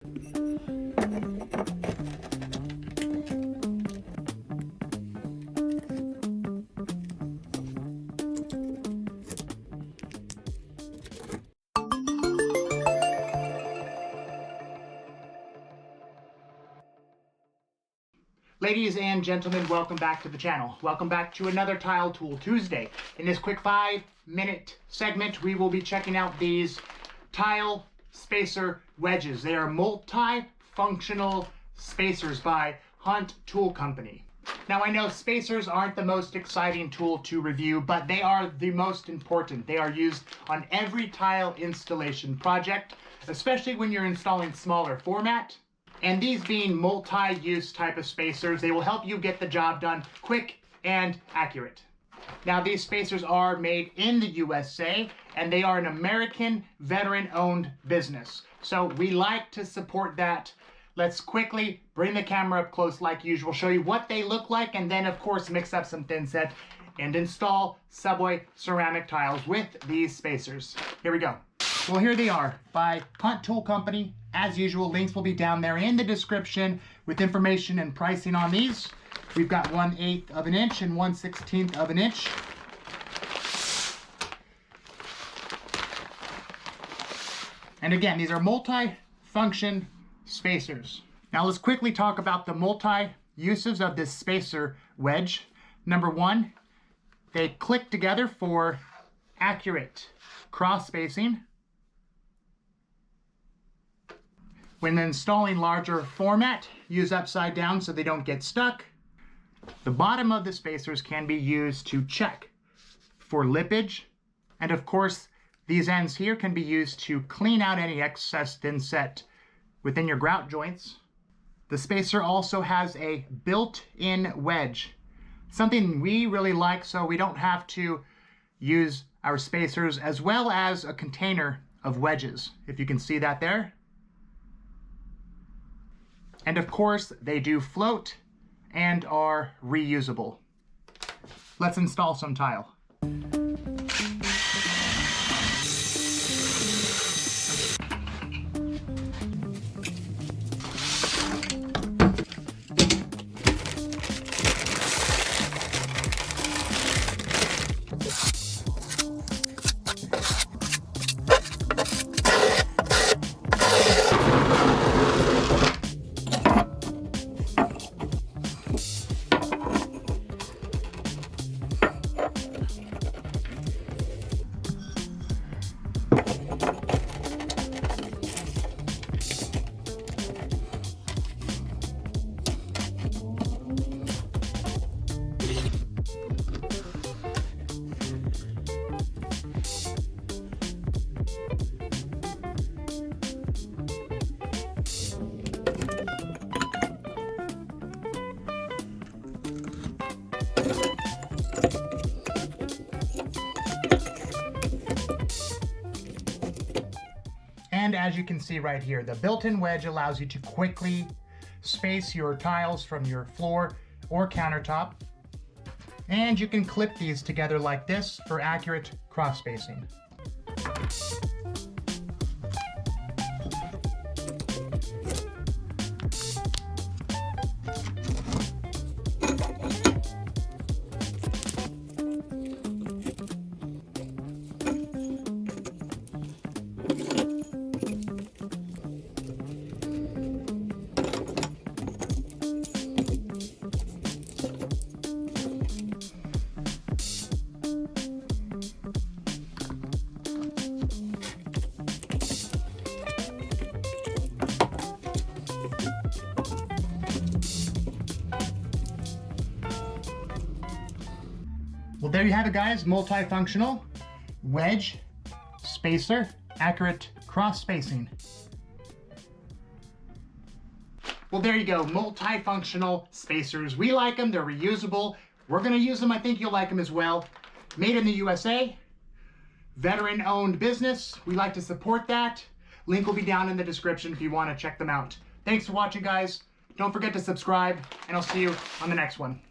Ladies and gentlemen, welcome back to the channel. Welcome back to another Tile Tool Tuesday. In this quick 5-minute segment, we will be checking out these tile spacer wedges. They are multi-functional spacers by Hunt Tool Company. Now, I know spacers aren't the most exciting tool to review, but they are the most important. They are used on every tile installation project, especially when you're installing smaller format. And these being multi-use type of spacers, they will help you get the job done quick and accurate. Now, these spacers are made in the USA, and they are an American veteran-owned business. So we like to support that. Let's quickly bring the camera up close like usual, show you what they look like, and then of course mix up some thin set and install subway ceramic tiles with these spacers. Here we go. Well, here they are by Hunt Tool Company. As usual, links will be down there in the description with information and pricing on these. We've got 1/8 of an inch and 1/16 of an inch. And again, these are multi-function spacers. Now let's quickly talk about the multi-uses of this spacer wedge. Number one, they click together for accurate cross spacing. When installing larger format, use upside down so they don't get stuck. The bottom of the spacers can be used to check for lippage. And of course, these ends here can be used to clean out any excess thin set within your grout joints. The spacer also has a built-in wedge, something we really like so we don't have to use our spacers, as well as a container of wedges, if you can see that there. And of course, they do float and are reusable. Let's install some tile. And as you can see right here, the built-in wedge allows you to quickly space your tiles from your floor or countertop. And you can clip these together like this for accurate cross spacing. Well, there you have it, guys. Multifunctional wedge spacer, accurate cross spacing. Well, there you go. Multifunctional spacers. We like them. They're reusable. We're going to use them. I think you'll like them as well. Made in the USA. Veteran-owned business. We like to support that. Link will be down in the description if you want to check them out. Thanks for watching, guys. Don't forget to subscribe, and I'll see you on the next one.